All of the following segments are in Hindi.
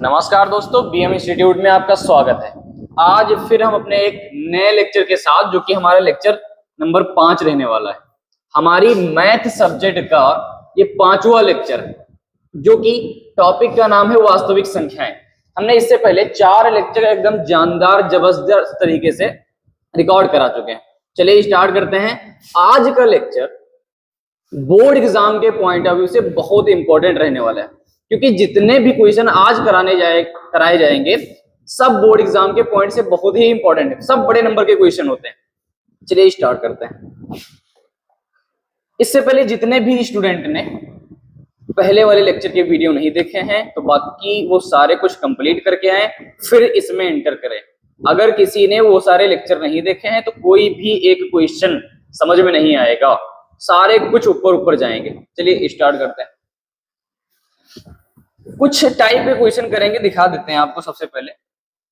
नमस्कार दोस्तों, बीएम इंस्टीट्यूट में आपका स्वागत है। आज फिर हम अपने एक नए लेक्चर के साथ, जो कि हमारा लेक्चर नंबर 5 रहने वाला है। हमारी मैथ सब्जेक्ट का ये 5वां लेक्चर है, जो कि टॉपिक का नाम है वास्तविक संख्याएं। हमने इससे पहले 4 लेक्चर एकदम जानदार जबरदस्त तरीके से रिकॉर्ड करा चुके हैं। चलिए स्टार्ट करते हैं। आज का लेक्चर बोर्ड एग्जाम के पॉइंट ऑफ व्यू से बहुत इंपॉर्टेंट रहने वाला है, क्योंकि जितने भी क्वेश्चन आज कराए जाएंगे सब बोर्ड एग्जाम के पॉइंट से बहुत ही इंपॉर्टेंट है। सब बड़े नंबर के क्वेश्चन होते हैं। चलिए स्टार्ट करते हैं। इससे पहले जितने भी स्टूडेंट ने पहले वाले लेक्चर के वीडियो नहीं देखे हैं, तो बाकी वो सारे कुछ कंप्लीट करके आए, फिर इसमें एंटर करें। अगर किसी ने वो सारे लेक्चर नहीं देखे हैं तो कोई भी एक क्वेश्चन समझ में नहीं आएगा, सारे कुछ ऊपर ऊपर जाएंगे। चलिए स्टार्ट करते हैं। कुछ टाइप के क्वेश्चन करेंगे, दिखा देते हैं आपको। सबसे पहले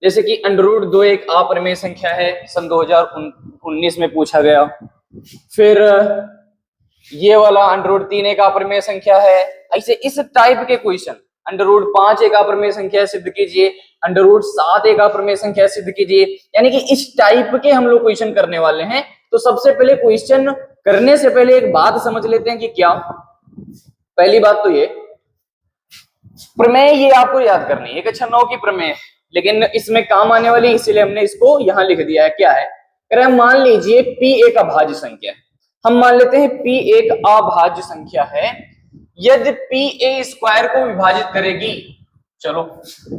जैसे कि √2 एक अपरिमेय संख्या है, सन 2019 में पूछा गया। फिर ये वाला √3 एक अपरिमेय संख्या है। ऐसे इस टाइप के क्वेश्चन, √5 एक अपरिमेय संख्या सिद्ध कीजिए, √7 एक अपरिमेय संख्या सिद्ध कीजिए, यानी कि इस टाइप के हम लोग क्वेश्चन करने वाले हैं। तो सबसे पहले क्वेश्चन करने से पहले एक बात समझ लेते हैं कि क्या। पहली बात तो ये प्रमेय, ये आपको याद करनी है। एक अच्छा 9 की प्रमेय, लेकिन इसमें काम आने वाली, इसीलिए हमने इसको यहां लिख दिया है। क्या है? कह रहे हैं मान लीजिए P एक अभाज्य संख्या है। हम मान लेते हैं P एक अभाज्य संख्या है यदि P a² को विभाजित करेगी। चलो,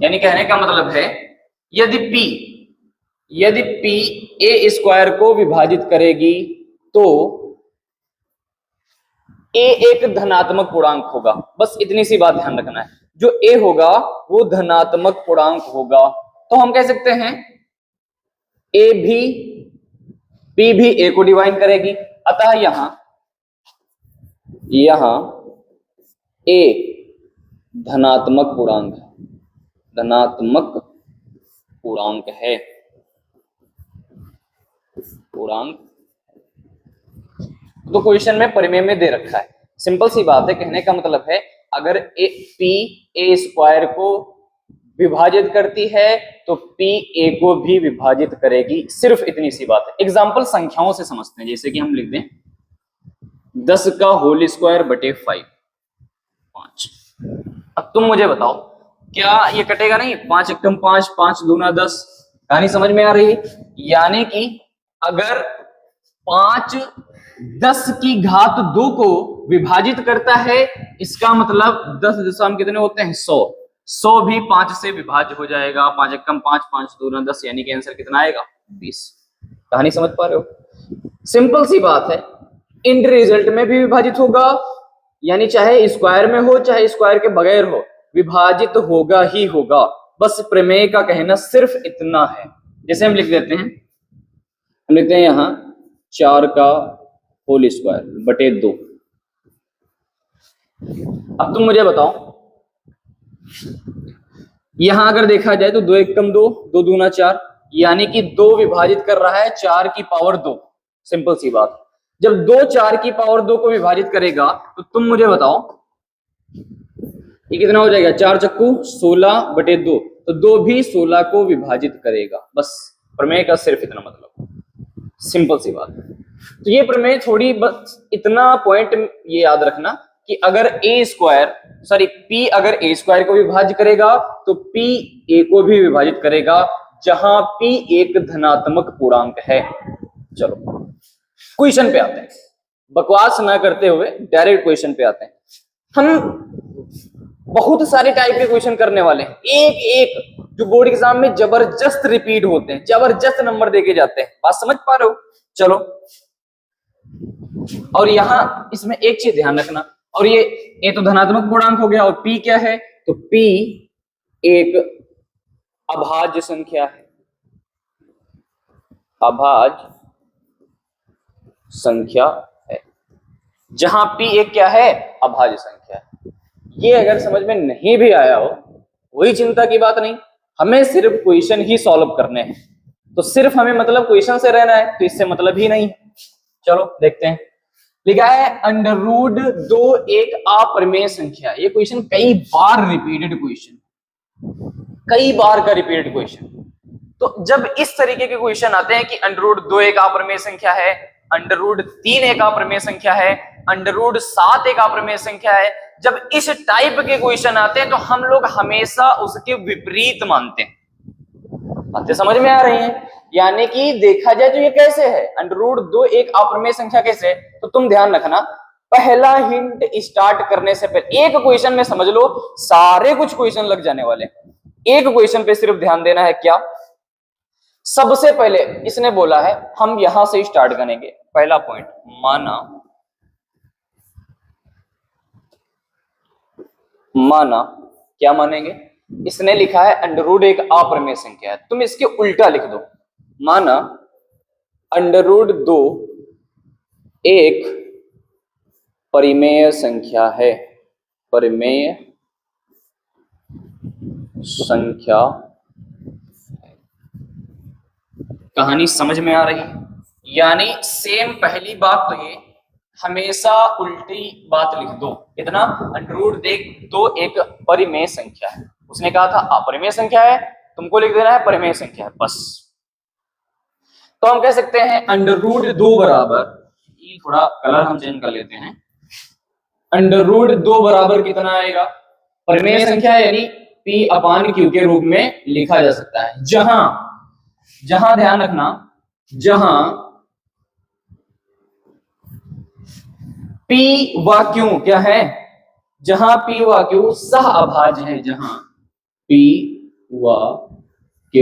यानी कहने का मतलब है यदि P a² को विभाजित करेगी तो a एक धनात्मक पूर्णांक होगा। बस इतनी सी बात ध्यान रखना है। जो a होगा वो धनात्मक पूर्णांक होगा। तो हम कह सकते हैं P भी a को डिवाइड करेगी। अतः यहां a धनात्मक पूर्णांक है। तो क्वेश्चन में परिमेय में दे रखा है। सिंपल सी बात है। कहने का मतलब है अगर P a² को विभाजित करती है तो P a को भी विभाजित करेगी। सिर्फ इतनी सी बात है। एग्जाम्पल संख्याओं से समझते हैं। जैसे कि हम लिख दें 10 का होल स्क्वायर बटे 5। अब तुम मुझे बताओ, क्या ये कटेगा? नहीं। 5 एकम 5, 5 दूना 10। कहानी समझ में आ रही है? यानी कि अगर 5 10 की घात 2 को विभाजित करता है, इसका मतलब 10 दशमलव कितने होते हैं? 100। 100 भी 5 से विभाज्य हो जाएगा। 5 एकम 5, 5 दूना 10, यानी कि आंसर कितना आएगा? 20। कहानी समझ पा रहे हो? सिंपल सी बात है। इंड रिजल्ट में भी विभाजित होगा, यानी चाहे स्क्वायर में हो चाहे स्क्वायर के बगैर हो, विभाजित होगा ही होगा। बस प्रमेय का कहना सिर्फ इतना है। जैसे हम लिख देते हैं, यहां 4 का होल स्क्वायर बटे 2। अब तुम मुझे बताओ, यहां अगर देखा जाए तो 2 एकम 2, 2 दूना 4, यानी कि 2 विभाजित कर रहा है 4 की पावर 2। सिंपल सी बात। जब 2 4 की पावर 2 को विभाजित करेगा तो तुम मुझे बताओ ये कितना हो जाएगा? 4 चक्कू 16 बटे 2। तो 2 भी 16 को विभाजित करेगा। बस प्रमेय का सिर्फ इतना मतलब। सिंपल सी बात। तो ये प्रमेय थोड़ी, बस इतना पॉइंट ये याद रखना कि अगर P अगर a² को विभाजित करेगा तो P a को भी विभाजित करेगा, जहां P एक धनात्मक पूर्णांक है। चलो क्वेश्चन पे आते हैं। बकवास ना करते हुए डायरेक्ट क्वेश्चन पे आते हैं। हम बहुत सारे टाइप के क्वेश्चन करने वाले हैं, एक जो बोर्ड एग्जाम में जबरदस्त रिपीट होते हैं, जबरदस्त नंबर देके जाते हैं। बात समझ पा रहे हो? चलो, और यहां इसमें एक चीज ध्यान रखना, और ये तो धनात्मक पूर्णांक हो गया, और P क्या है? तो P एक अभाज्य संख्या है। अभाज्य संख्या है, जहां P एक क्या है? अभाज्य संख्या है। ये अगर समझ में नहीं भी आया हो, कोई चिंता की बात नहीं। हमें सिर्फ क्वेश्चन ही सॉल्व करने हैं। तो सिर्फ हमें मतलब क्वेश्चन से रहना है, तो इससे मतलब ही नहीं। चलो देखते हैं। लिखा है √2 एक अपरिमेय संख्या। ये क्वेश्चन कई बार रिपीटेड क्वेश्चन, कई बार का रिपीटेड क्वेश्चन। तो जब इस तरीके के क्वेश्चन आते हैं कि √2 एक अप्रमेय संख्या है, √3 एक अप्रमेय संख्या है, √7 एक अप्रमेय संख्या है, जब इस टाइप के क्वेश्चन आते हैं तो हम लोग हमेशा उसके विपरीत मानते हैं। बातें समझ में आ रही हैं? यानी कि देखा जाए तो ये कैसे है, √2 एक अप्रमेय संख्या कैसे है? तो तुम ध्यान रखना, पहला हिंट स्टार्ट करने से पहले एक क्वेश्चन में समझ लो सारे कुछ क्वेश्चन लग जाने वाले। एक क्वेश्चन पे सिर्फ ध्यान देना है। क्या? सबसे पहले इसने बोला है हम यहां से स्टार्ट करेंगे। पहला पॉइंट, माना क्या मानेंगे? इसने लिखा है √2 एक अप्रमेय संख्या है, तुम इसके उल्टा लिख दो, माना √2 एक परिमेय संख्या है, परिमेय संख्या। कहानी समझ में आ रही? यानी सेम पहली बात तो ये, हमेशा उल्टी बात लिख दो। इतना √2 एक परिमेय संख्या है, उसने कहा था अपरिमेय संख्या है, तुमको लिख देना है परिमेय संख्या है, बस। तो हम कह सकते हैं √2 बराबर, ये थोड़ा कलर हम चेंज कर लेते हैं, √2 बराबर कितना आएगा? परिमेय संख्या यानी P/Q के रूप में लिखा जा सकता है। जहां ध्यान रखना, जहां P व Q क्या है? जहां P व Q सह अभाज्य है, जहां P व Q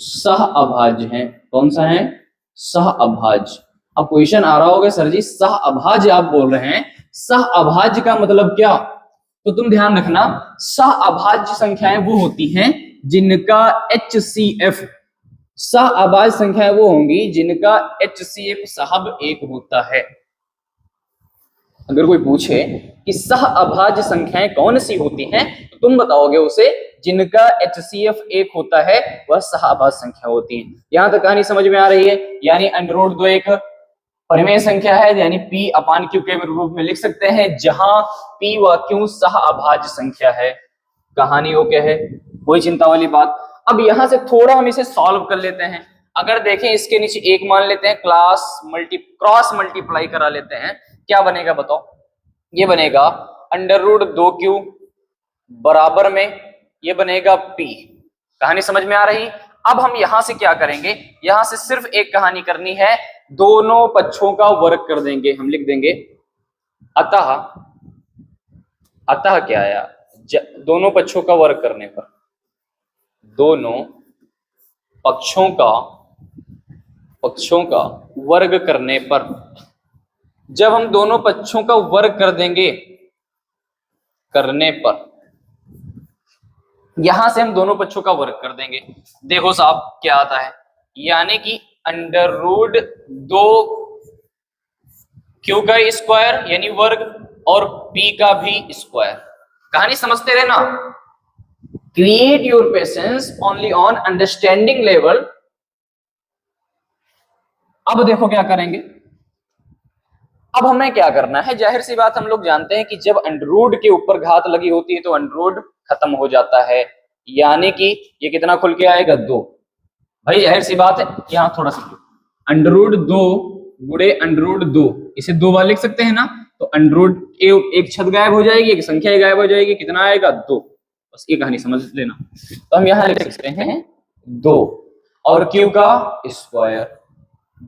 सह अभाज्य है। कौन सा है? सह अभाज्य। अब क्वेश्चन आ रहा होगा सर जी सह अभाज्य आप बोल रहे हैं, सह अभाज्य का मतलब क्या? तो तुम ध्यान रखना, सह अभाज्य संख्याएं वो होती हैं जिनका HCF, सह अभाज्य संख्याएं वो होंगी जिनका HCF साहब 1 होता है। अगर कोई पूछे कि सह अभाज्य संख्याएं कौन सी होती हैं, तो तुम बताओगे उसे जिनका HCF 1 होता है वह सह अभाज्य संख्या होती है। यहां तक कहानी समझ में आ रही है? यानी √2 एक परिमेय संख्या है, यानी P/Q के रूप में लिख सकते हैं, जहां P व Q सह अभाज्य संख्या है। कहानी ओके है, कोई चिंता वाली बात। अब यहां से थोड़ा हम इसे सॉल्व कर लेते हैं। अगर देखें इसके नीचे एक मान लेते हैं, क्रॉस मल्टीप्लाई करा लेते हैं, क्या बनेगा बताओ? ये बनेगा √2Q बराबर में ये बनेगा P। कहानी समझ में आ रही? अब हम यहां से क्या करेंगे, यहां से सिर्फ एक कहानी करनी है, दोनों पक्षों का वर्ग कर देंगे। हम लिख देंगे अतः क्या आया? दोनों पक्षों का वर्ग करने पर, दोनों पक्षों का वर्ग करने पर, जब हम दोनों पक्षों का वर्ग कर देंगे, करने पर यहां से हम दोनों पक्षों का वर्ग कर देंगे। देखो साहब क्या आता है, यानी कि √2Q का स्क्वायर यानी वर्ग और P का भी स्क्वायर। कहानी समझते रहना। Create your patience only on understanding level. अब देखो क्या करेंगे, अब हमें क्या करना है, जाहिर सी बात हम लोग जानते हैं कि जब अंडररूट के ऊपर घात लगी होती है तो अंडररूट खत्म हो जाता है, यानी कि ये कितना खुल के आएगा? 2। भाई जाहिर सी बात है, यहां थोड़ा सा √2 गुणे √2, इसे 2 बार लिख सकते हैं ना, तो अंडररूट एक छत गायब हो जाएगी, एक संख्या गायब हो जाएगी, कितना आएगा? 2। बस ये कहानी समझ लेना। तो हम यहां लिख सकते हैं 2 और Q का स्क्वायर,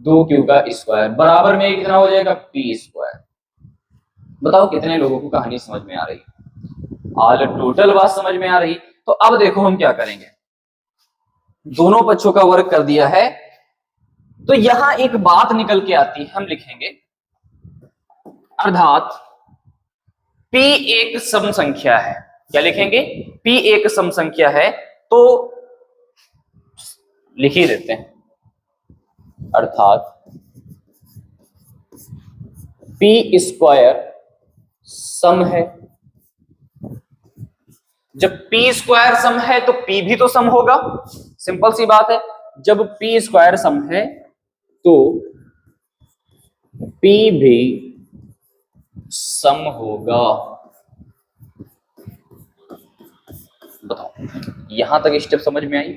2Q का स्क्वायर बराबर में कितना हो जाएगा? P²। बताओ कितने लोगों को कहानी समझ में आ रही? ऑल टोटल बात समझ में आ रही? तो अब देखो हम क्या करेंगे, दोनों पक्षों का वर्ग कर दिया है, तो यहां एक बात निकल के आती है, हम लिखेंगे अर्थात P एक सम संख्या है। क्या लिखेंगे? P एक सम संख्या है, तो लिख ही देते हैं, अर्थात P² सम है। जब P² सम है तो P भी तो सम होगा, सिंपल सी बात है। जब P² सम है तो P भी सम होगा। बताओ यहां तक स्टेप समझ में आई?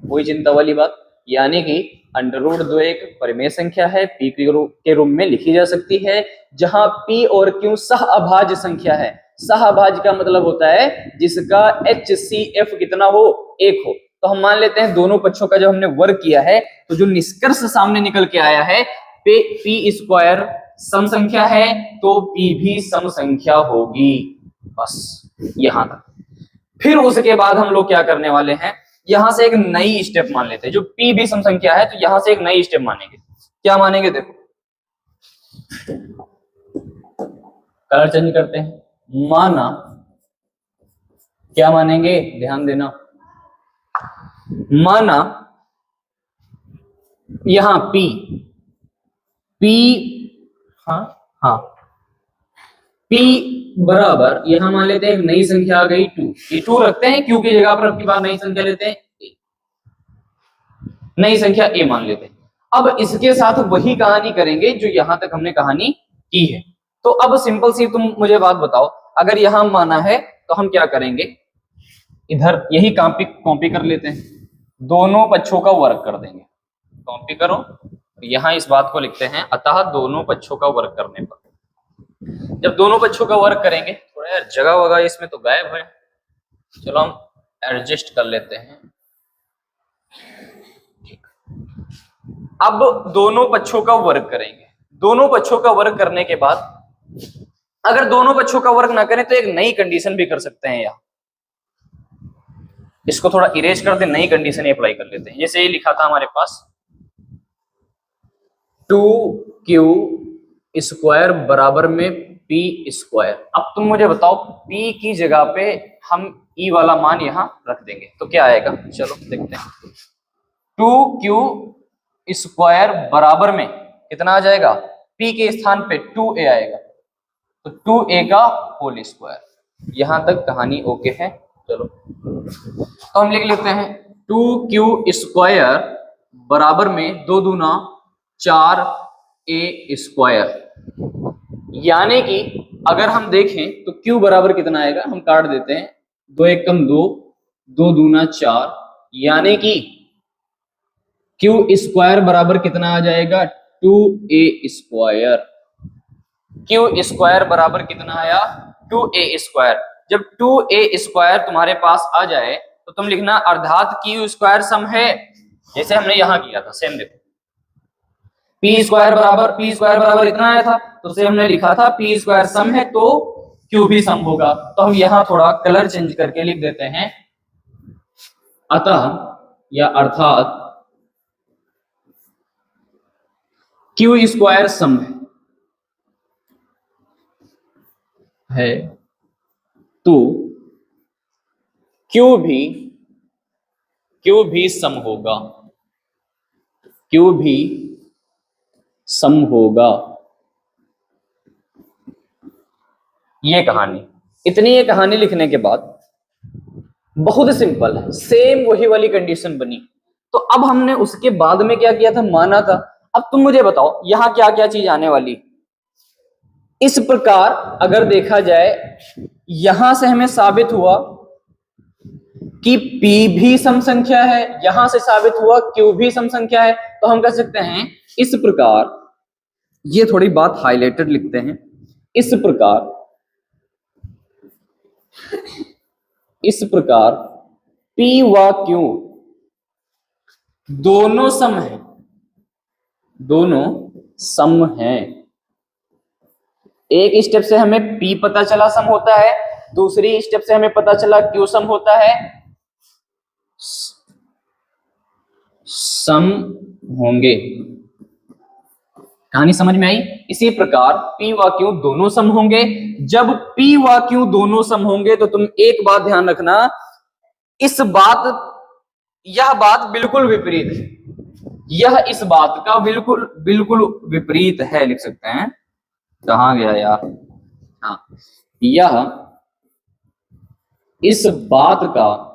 कोई चिंता वाली बात? यानी कि अंडर रूट 2 एक परिमेय संख्या है, पी के रूप में लिखी जा सकती है, जहां पी और क्यू सह अभाज्य संख्या है। सह अभाज्य का मतलब होता है जिसका HCF कितना हो, 1 हो। तो हम मान लेते हैं दोनों पक्षों का जब हमने वर्ग किया है तो जो निष्कर्ष सामने निकल के आया है, पी स्क्वायर सम संख्या है तो पी भी सम संख्या होगी। बस यहां तक। फिर उसके बाद हम लोग क्या करने वाले हैं, यहां से एक नई स्टेप मान लेते हैं। जो पी भी सम संख्या है तो यहां से एक नई स्टेप मानेंगे। क्या मानेंगे? देखो, कलर चेंज करते हैं। माना, क्या मानेंगे? ध्यान देना। माना यहां पी हाँ हाँ P बराबर, यहां मान लेते हैं एक नई संख्या आ गई 2। ये 2 रखते हैं, क्यू की जगह पर अब की बार नई संख्या लेते हैं, नई संख्या A मान लेते हैं। अब इसके साथ वही कहानी करेंगे जो यहां तक हमने कहानी की है। तो अब सिंपल सी तुम मुझे बात बताओ, अगर यहां माना है तो हम क्या करेंगे, इधर यही कॉपी कर लेते हैं, दोनों पक्षों का वर्ग कर देंगे। कॉपी करो, यहां इस बात को लिखते हैं, अतः दोनों पक्षों का वर्ग करने पर, जब दोनों पक्षों का वर्ग करेंगे, थोड़ा यार जगह वगह इसमें तो गायब है, चलो हम एडजस्ट कर लेते हैं। अब दोनों पक्षों का वर्ग करेंगे। दोनों पक्षों का वर्ग करने के बाद अगर दोनों पक्षों का वर्ग ना करें तो एक नई कंडीशन भी कर सकते हैं। यहां इसको थोड़ा इरेज कर दे, नई कंडीशन अप्लाई कर लेते हैं। जैसे ये लिखा था हमारे पास 2q स्क्वायर बराबर में p स्क्वायर। अब तुम मुझे बताओ, p की जगह पे हम e वाला मान यहां रख देंगे तो क्या आएगा, चलो देखते हैं। 2q स्क्वायर बराबर में कितना आ जाएगा, p के स्थान पे 2a आएगा, तो 2a का होल स्क्वायर। यहां तक कहानी ओके है। चलो तो हम लिख लेते हैं 2q स्क्वायर बराबर में 2 दूना 4a स्क्वायर। यानी कि अगर हम देखें तो q बराबर कितना आएगा, हम काट देते हैं, 2 एक कम 2, 2 दूना 4, यानी कि q स्क्वायर बराबर कितना आ जाएगा, 2a स्क्वायर। q स्क्वायर बराबर कितना आया, 2a स्क्वायर। जब 2a स्क्वायर तुम्हारे पास आ जाए तो तुम लिखना अर्थात q स्क्वायर सम है, जैसे हमने यहां किया था। सेम देखो, p स्क्वायर बराबर इतना आया था तो से हमने लिखा था p स्क्वायर सम है तो q भी सम होगा। तो हम यहां थोड़ा कलर चेंज करके लिख देते हैं, अतः या अर्थात q स्क्वायर सम है तो q भी सम होगा, q भी सम होगा। ये कहानी, इतनी ये कहानी लिखने के बाद बहुत सिंपल है, सेम वही वाली कंडीशन बनी। तो अब हमने उसके बाद में क्या किया था, माना था। अब तुम मुझे बताओ यहां क्या क्या चीज आने वाली। इस प्रकार अगर देखा जाए, यहां से हमें साबित हुआ कि P भी सम संख्या है, यहां से साबित हुआ Q भी सम संख्या है। तो हम कह सकते हैं इस प्रकार, ये थोड़ी बात हाईलाइटेड लिखते हैं, इस प्रकार P व Q दोनों सम हैं। एक स्टेप से हमें P पता चला सम होता है, दूसरी स्टेप से हमें पता चला Q सम होता है, सम होंगे। कहानी समझ में आई? इसी प्रकार P व Q दोनों सम होंगे। जब P व Q दोनों सम होंगे तो तुम एक बात ध्यान रखना, यह बात बिल्कुल विपरीत है, यह इस बात का बिल्कुल विपरीत है, लिख सकते हैं। कहां गया यार, हाँ, यह इस बात का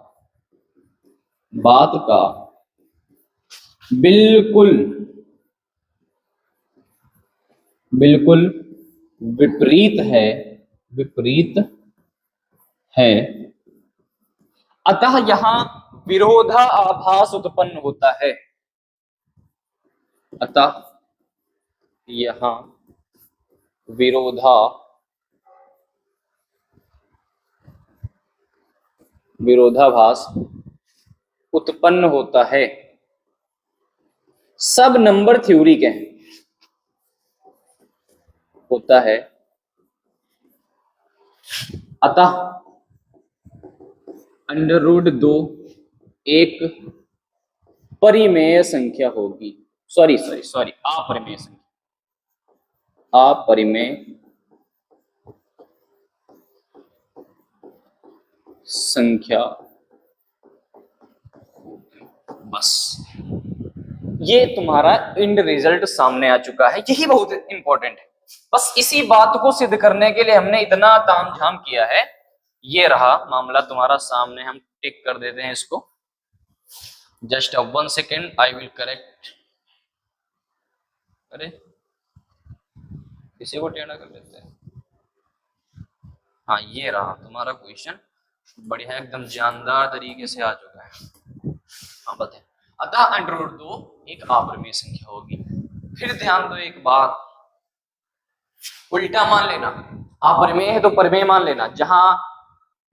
बिल्कुल विपरीत है। अतः यहां विरोधाभास उत्पन्न होता है। अतः यहां विरोधाभास उत्पन्न होता है। सब नंबर थ्योरी के होता है, अतः √2 एक परिमेय संख्या होगी। सॉरी अपरिमेय संख्या। बस ये तुम्हारा इंड रिजल्ट सामने आ चुका है। यही बहुत इंपॉर्टेंट है। बस इसी बात को सिद्ध करने के लिए हमने इतना तामझाम किया है। ये रहा मामला तुम्हारा सामने, हम टिक कर देते हैं इसको। Just 1 second, I will correct. अरे किसी को टेढ़ा कर लेते हैं। हाँ, ये रहा तुम्हारा क्वेश्चन, बढ़िया एकदम जानदार तरीके से आ चुका है। हाँ बताए, अतः √2 एक अपरिमेय संख्या होगी। फिर ध्यान दो एक बात, उल्टा मान लेना। अपरिमेय है तो परिमेय मान लेना। जहां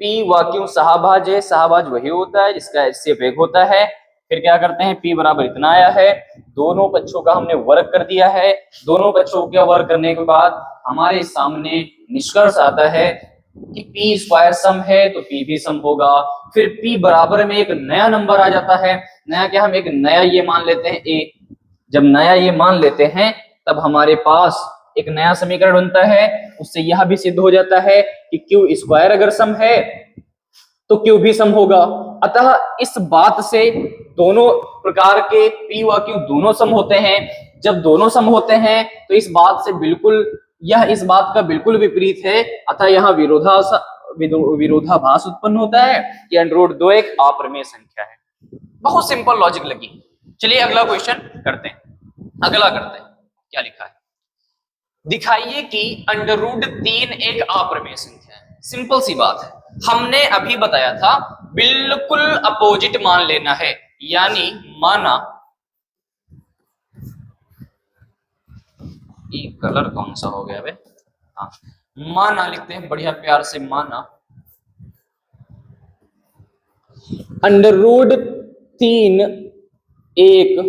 P व Q सहभाज है, सहभाज वही होता है जिसका इससे वेग होता है। फिर क्या करते हैं, P बराबर इतना आया है, दोनों पक्षों का हमने वर्ग कर दिया है। दोनों पक्षों का वर्ग करने के बाद हमारे सामने निष्कर्ष आता है कि P स्क्वायर सम है तो P भी सम होगा। फिर P बराबर में एक नया नंबर आ जाता है। नया क्या, हम एक नया ये मान लेते हैं A। जब नया ये मान लेते हैं तब हमारे पास एक नया समीकरण बनता है। उससे यह भी सिद्ध हो जाता है कि Q स्क्वायर अगर सम है तो Q भी सम होगा। अतः इस बात से दोनों प्रकार के P व Q दोनों सम होते हैं। जब दोनों सम होते हैं तो इस बात से बिल्कुल, यह इस बात का बिल्कुल विपरीत है। अतः यहाँ विरोधाभास उत्पन्न होता है कि √2 एक अपरिमेय संख्या है। बहुत सिंपल लॉजिक लगी। चलिए अगला क्वेश्चन करते हैं। क्या लिखा है, दिखाइए कि √3 एक अपरिमेय संख्या है। सिंपल सी बात है, हमने अभी बताया था बिल्कुल अपोजिट मान लेना है। यानी माना, ये कलर कौन सा हो गया बे? हाँ, माना लिखते हैं बढ़िया प्यार से। माना √3 एक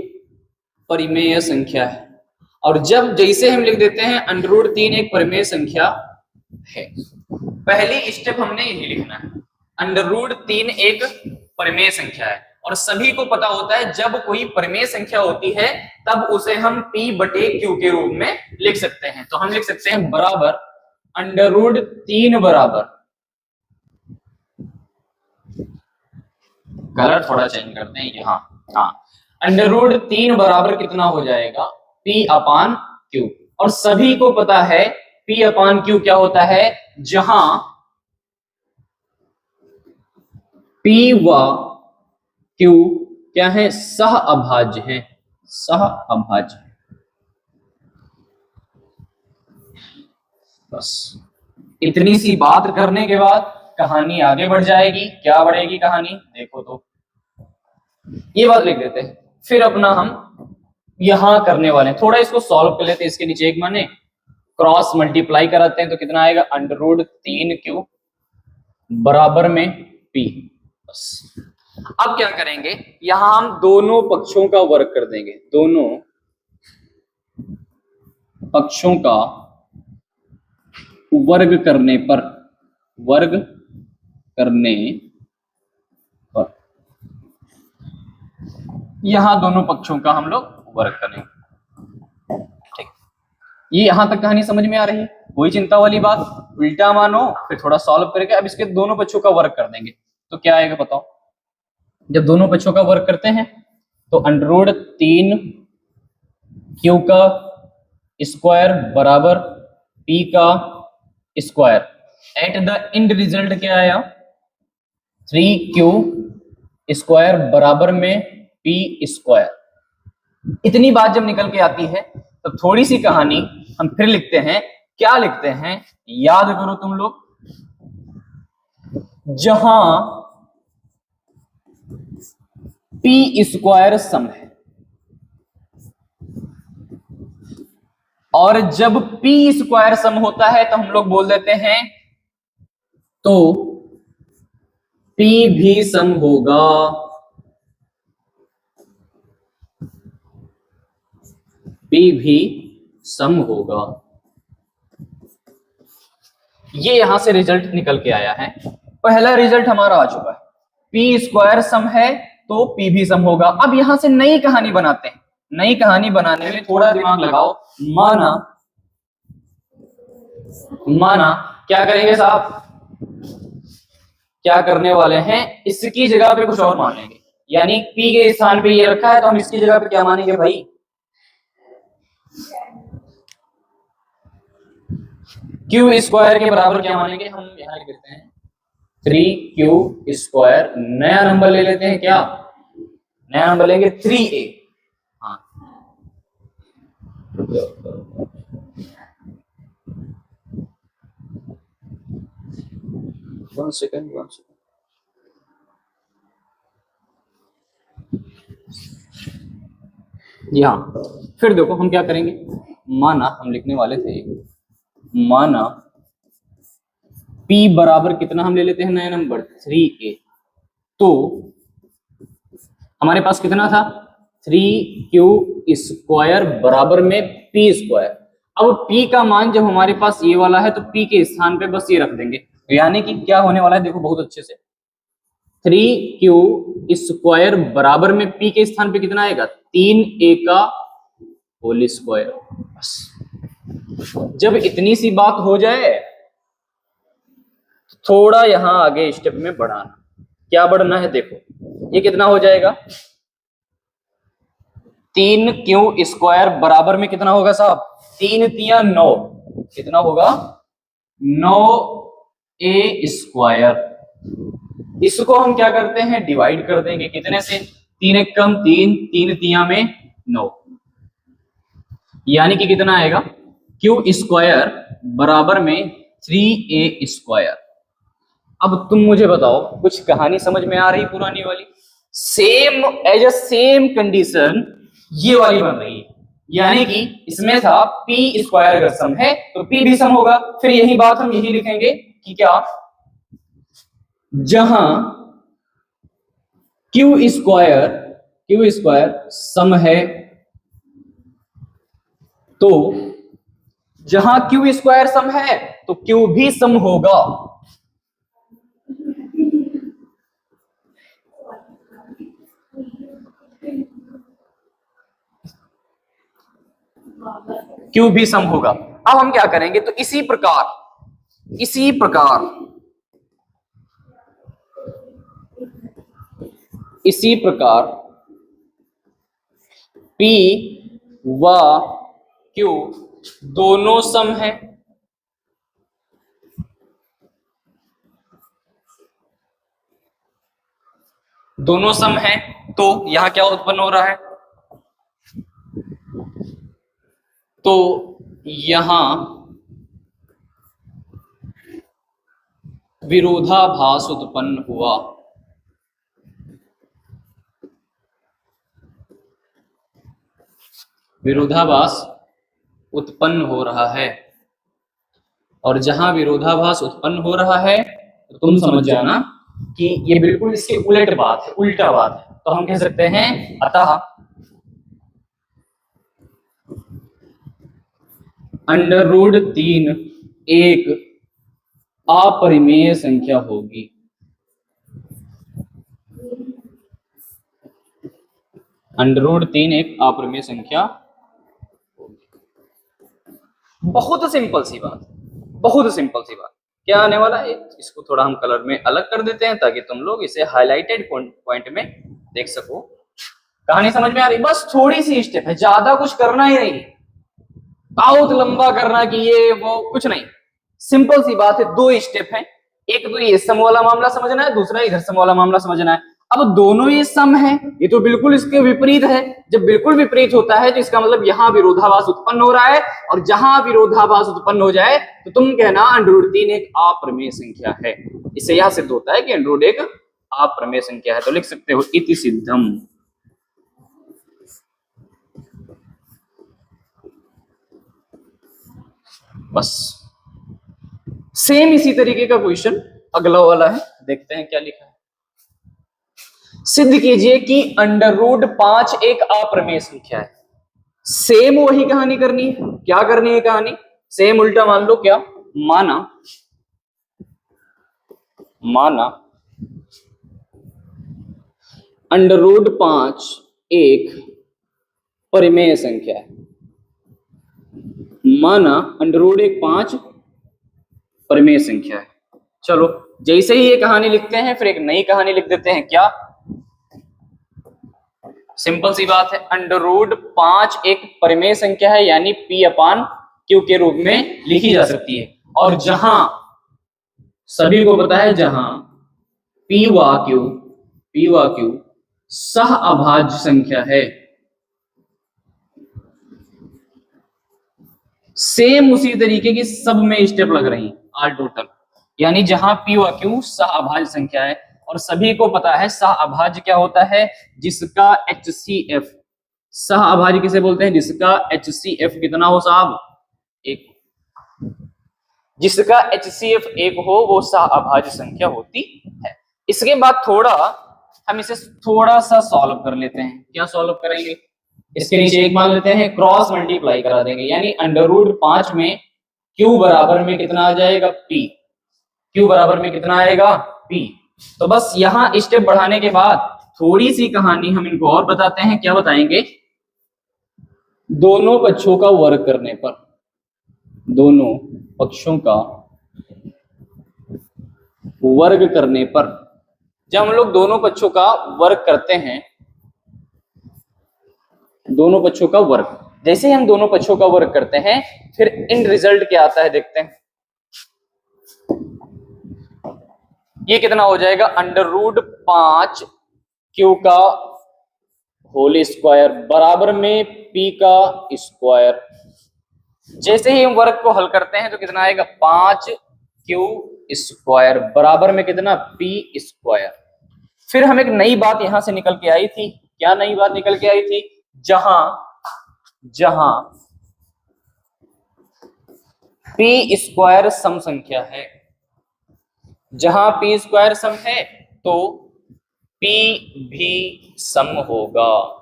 परिमेय संख्या है। और जब जैसे हम लिख देते हैं √3 एक परिमेय संख्या है, पहली स्टेप हमने यही लिखना है, √3 एक परिमेय संख्या है। और सभी को पता होता है जब कोई परिमेय संख्या होती है तब उसे हम P/Q के रूप में लिख सकते हैं। तो हम लिख सकते हैं बराबर √3 बराबर, कलर थोड़ा चेंज करते हैं यहाँ। हाँ, √3 बराबर कितना हो जाएगा, P/Q। और सभी को पता है P/Q क्या होता है, जहां P व Q क्या है, सह अभाज्य है। बस इतनी सी बात करने के बाद कहानी आगे बढ़ जाएगी। क्या बढ़ेगी कहानी, देखो तो ये बात लिख देते हैं। फिर अपना हम यहां करने वाले हैं, थोड़ा इसको सॉल्व कर लेते हैं। इसके नीचे एक माने क्रॉस मल्टीप्लाई कराते हैं तो कितना आएगा, √3Q बराबर में P। बस अब क्या करेंगे, यहां हम दोनों पक्षों का वर्ग कर देंगे। दोनों पक्षों का वर्ग करने पर यहां दोनों पक्षों का हम लोग वर्ग करेंगे। ठीक, ये यहां तक कहानी समझ में आ रही है, कोई चिंता वाली बात। उल्टा मानो, फिर थोड़ा सॉल्व करके अब इसके दोनों पक्षों का वर्ग कर देंगे तो क्या आएगा बताओ। जब दोनों पक्षों का वर्ग करते हैं तो √3Q का स्क्वायर बराबर P का square. At the end result क्या आया, 3Q स्क्वायर बराबर में P स्क्वायर। इतनी बात जब निकल के आती है तो थोड़ी सी कहानी हम फिर लिखते हैं। क्या लिखते हैं, याद करो तुम लोग, जहां पी स्क्वायर सम है, और जब पी स्क्वायर सम होता है तो हम लोग बोल देते हैं तो पी भी सम होगा। पी भी सम होगा। ये यहां से रिजल्ट निकल के आया है। पहला रिजल्ट हमारा आ चुका है, पी स्क्वायर सम है तो पी भी सम होगा। अब यहां से नई कहानी बनाते हैं। नई कहानी बनाने में थोड़ा दिमाग लगाओ। माना क्या करेंगे साहब, क्या करने वाले हैं, इसकी जगह पे कुछ और मानेंगे। यानी पी के स्थान पे ये रखा है तो हम इसकी जगह पे क्या मानेंगे भाई, क्यू स्क्वायर के बराबर क्या मानेंगे, हम यहां लिख देते हैं 3q स्क्वायर। नया नंबर ले लेते हैं, क्या नया नंबर लेंगे 3a। हाँ, 1 सेकेंड। यहां फिर देखो हम क्या करेंगे। माना हम लिखने वाले थे, माना p बराबर कितना हम ले लेते हैं नया नंबर 3a। तो हमारे पास कितना था 3q स्क्वायर बराबर में p स्क्वायर। अब p का मान जब हमारे पास ये वाला है तो p के स्थान पे बस ये रख देंगे। तो यानी कि क्या होने वाला है, देखो बहुत अच्छे से, 3q स्क्वायर बराबर में p के स्थान पे कितना आएगा 3a का होल स्क्वायर। बस जब इतनी सी बात हो जाए थोड़ा यहां आगे स्टेप में बढ़ाना। क्या बढ़ना है, देखो ये कितना हो जाएगा 3q स्क्वायर बराबर में कितना होगा साहब, 3 तिया 9, कितना होगा 9a स्क्वायर। इसको हम क्या करते हैं, डिवाइड कर देंगे कितने से, 3 एक कम 3, 3 तिया में 9, यानी कि कितना आएगा q स्क्वायर बराबर में 3a स्क्वायर। अब तुम मुझे बताओ, कुछ कहानी समझ में आ रही पुरानी वाली, same age uh same condition ये वाली बन रही है। यानी कि इसमें था p स्क्वायर अगर सम है तो p भी सम होगा। फिर यही बात हम यही लिखेंगे कि क्या, जहां q स्क्वायर सम है तो जहां q स्क्वायर सम है तो q भी सम होगा। क्यू भी सम होगा। अब हम क्या करेंगे, तो इसी प्रकार P व Q दोनों सम है, दोनों सम है, तो यहां क्या उत्पन्न हो रहा है, तो यहां विरोधाभास उत्पन्न हुआ। विरोधाभास उत्पन्न हो रहा है, और जहां विरोधाभास उत्पन्न हो रहा है तो तुम समझ जाना कि ये बिल्कुल इसके उलट बात है, उल्टा बात है। तो हम कह सकते हैं अतः √3 एक अपरिमेय संख्या होगी। √3 एक अपरिमेय संख्या। बहुत सिंपल सी बात, बहुत सिंपल सी बात। क्या आने वाला है, इसको थोड़ा हम कलर में अलग कर देते हैं ताकि तुम लोग इसे हाईलाइटेड पॉइंट में देख सको। कहानी समझ में आ रही, बस थोड़ी सी स्टेप है, ज्यादा कुछ करना ही नहीं, बहुत लंबा करना कि ये वो कुछ नहीं, सिंपल सी बात है। 2 स्टेप है, एक तो ये सम वाला मामला समझना है, दूसरा इधर सम वाला मामला समझना है। अब दोनों ये सम है, ये तो बिल्कुल इसके विपरीत है। जब बिल्कुल विपरीत होता है तो इसका मतलब यहां विरोधाभास उत्पन्न हो रहा है, और जहां विरोधाभास उत्पन्न हो जाए तो तुम कहना √3 एक अपरिमेय संख्या है। इससे यह सिद्ध होता है कि √1 एक अप्रमेय संख्या है। तो लिख सकते हो इति सिद्धम। बस सेम इसी तरीके का क्वेश्चन अगला वाला है, देखते हैं क्या लिखा है। सिद्ध कीजिए कि अंडर रूट 5 एक अप्रमेय संख्या है। सेम वही कहानी करनी है। क्या करनी है कहानी? सेम उल्टा मान लो। क्या? माना अंडर रूट 5 एक परिमेय संख्या है। माना अंडर रूट 5 परिमेय संख्या है। चलो जैसे ही ये कहानी लिखते हैं फिर एक नई कहानी लिख देते हैं। क्या? सिंपल सी बात है, अंडर रूट 5 एक परिमेय संख्या है, यानी P अपान Q के रूप में लिखी जा सकती है। और जहां सभी को पता है, जहां P व Q सह अभाज्य संख्या है। सेम उसी तरीके की सब में स्टेप लग रही हैं ऑल टोटल, यानी जहां P व Q सह अभाज्य संख्या है और सभी को पता है सह अभाज्य क्या होता है, जिसका HCF, सह अभाज्य किसे बोलते हैं? जिसका HCF कितना हो साहब? 1। जिसका HCF 1 हो वो सह अभाज्य संख्या होती है। इसके बाद हम इसे थोड़ा सा सॉल्व कर लेते हैं। क्या सॉल्व करेंगे? इसके नीचे 1 मान लेते हैं, क्रॉस मल्टीप्लाई करा देंगे, यानी अंडर रूट 5 में Q बराबर में कितना आ जाएगा? P। Q बराबर में कितना आएगा? P। तो बस यहां स्टेप बढ़ाने के बाद थोड़ी सी कहानी हम इनको और बताते हैं। क्या बताएंगे? दोनों पक्षों का वर्ग करने पर, दोनों पक्षों का वर्ग करने पर, जब हम लोग दोनों पक्षों का वर्ग करते हैं, दोनों पक्षों का वर्ग, जैसे ही हम दोनों पक्षों का वर्ग करते हैं फिर इन रिजल्ट क्या आता है देखते हैं। ये कितना हो जाएगा? अंडर रूट 5 Q का होल स्क्वायर बराबर में P का स्क्वायर। जैसे ही हम वर्ग को हल करते हैं तो कितना आएगा? 5Q स्क्वायर बराबर में कितना? P square. फिर हम एक नई बात यहां से निकल के आई थी। क्या नई बात निकल के आई थी? जहां P स्क्वायर सम संख्या है, जहां P स्क्वायर सम है तो P भी सम होगा।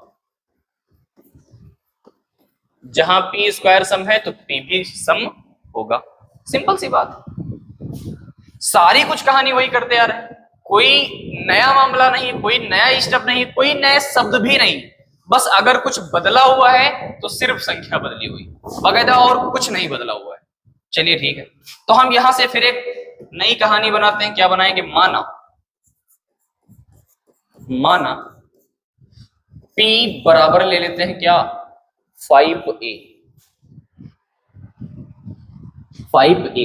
जहां P स्क्वायर सम है तो P भी सम होगा। सिंपल सी बात। सारी कुछ कहानी वही करते आ रहे हैं, कोई नया मामला नहीं, कोई नया स्टेप नहीं, कोई नए शब्द भी नहीं। बस अगर कुछ बदला हुआ है तो सिर्फ संख्या बदली हुई, बकायदा और कुछ नहीं बदला हुआ है। चलिए ठीक है, तो हम यहां से फिर एक नई कहानी बनाते हैं। क्या बनाएंगे? माना P बराबर ले लेते हैं क्या? 5A। 5A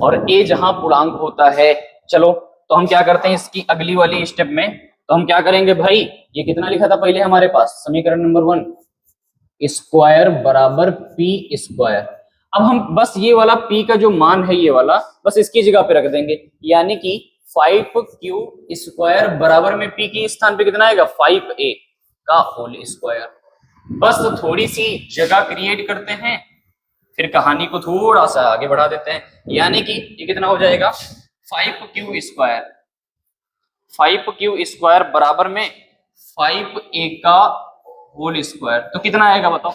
और A जहां पूर्णांक होता है। चलो तो हम क्या करते हैं, इसकी अगली वाली स्टेप में तो हम क्या करेंगे भाई, ये कितना लिखा था पहले हमारे पास? समीकरण नंबर 1, स्क्वायर बराबर P स्क्वायर। अब हम बस ये वाला P का जो मान है, ये वाला बस इसकी जगह पे रख देंगे, यानी कि 5Q स्क्वायर बराबर में P के स्थान पे कितना आएगा? 5A का होल स्क्वायर। बस तो थोड़ी सी जगह क्रिएट करते हैं, फिर कहानी को थोड़ा सा आगे बढ़ा देते हैं, यानी कि ये कितना हो जाएगा? 5Q स्क्वायर, 5Q स्क्वायर बराबर में 5A का होल स्क्वायर। तो कितना आएगा बताओ?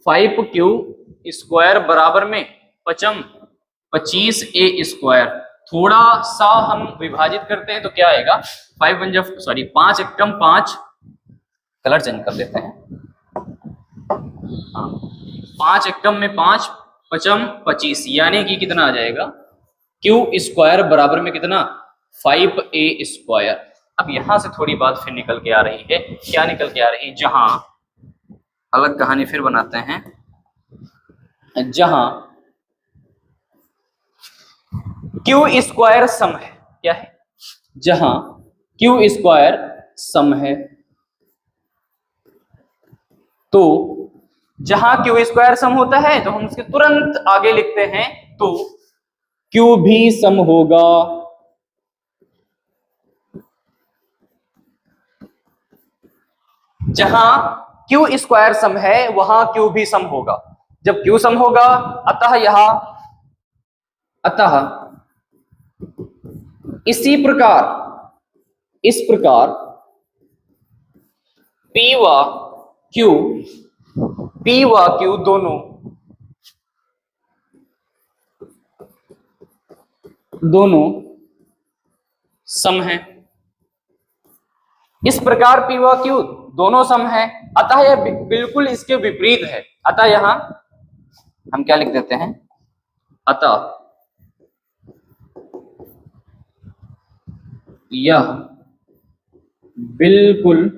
5Q स्क्वायर बराबर में 25A स्क्वायर। थोड़ा सा हम विभाजित करते हैं तो क्या आएगा? 5 एकम 5, कलर चेंज कर देते हैं। 5 एकम में 5, 5 25, यानी कि कितना आ जाएगा? Q स्क्वायर बराबर में कितना? 5A square. अब यहां से थोड़ी बात फिर निकल के आ रही है। क्या निकल के आ रही है? जहां अलग कहानी फिर बनाते हैं, जहां Q स्क्वायर सम है। क्या है? जहां Q स्क्वायर सम है, तो जहां Q स्क्वायर सम होता है तो हम उसके तुरंत आगे लिखते हैं, तो Q भी सम होगा। जहां क्यू स्क्वायर सम है वहां क्यू भी सम होगा। जब क्यू सम होगा अतः इस प्रकार पी व क्यू दोनों सम है। इस प्रकार पी व क्यू दोनों सम है, अतः यह बिल्कुल इसके विपरीत है। अतः यहां हम क्या लिख देते हैं, अतः यह बिल्कुल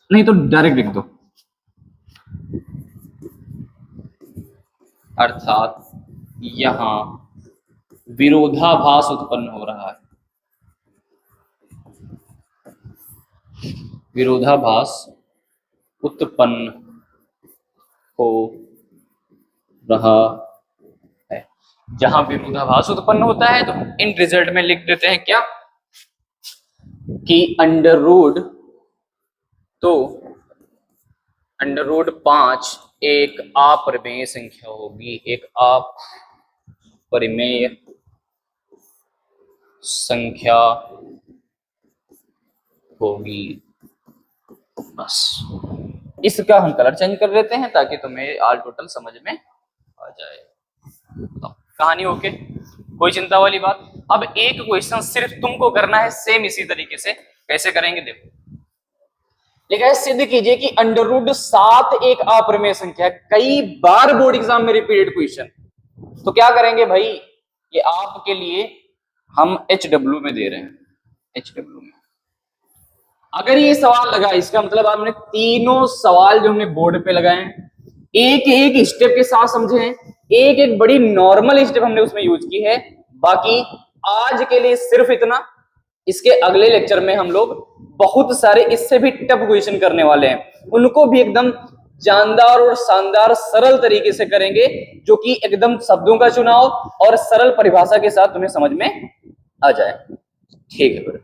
नहीं तो डायरेक्ट लिख दो, अर्थात यहां विरोधाभास उत्पन्न हो रहा है। विरोधाभास उत्पन्न हो रहा है। जहां विरोधाभास उत्पन्न होता है तो इन रिजल्ट में लिख देते हैं क्या, कि अंडर रूट 5 एक अपरिमेय संख्या होगी, एक अपरिमेय संख्या होगी। बस इसका हम कलर चेंज कर देते हैं ताकि तुम्हें ऑल टोटल समझ में आ जाए। तो कहानी ओके, कोई चिंता वाली बात। अब एक क्वेश्चन सिर्फ तुमको करना है सेम इसी तरीके से। कैसे करेंगे देखो, लिखा है सिद्ध कीजिए कि अंडर रूट 7 एक अपरिमेय संख्या है। कई बार बोर्ड एग्जाम में रिपीटेड क्वेश्चन। तो क्या करेंगे भाई, ये आपके लिए हम HW में दे रहे हैं, HW में। अगर ये सवाल लगा, इसका मतलब आपने तीनों सवाल जो हमने बोर्ड पे लगाए हैं एक एक स्टेप के साथ समझे हैं, एक एक बड़ी नॉर्मल स्टेप हमने उसमें यूज की है। बाकी आज के लिए सिर्फ इतना। इसके अगले लेक्चर में हम लोग बहुत सारे इससे भी टफ क्वेश्चन करने वाले हैं, उनको भी एकदम जानदार और शानदार सरल तरीके से करेंगे, जो कि एकदम शब्दों का चुनाव और सरल परिभाषा के साथ तुम्हें समझ में आ जाए। ठीक है फिर।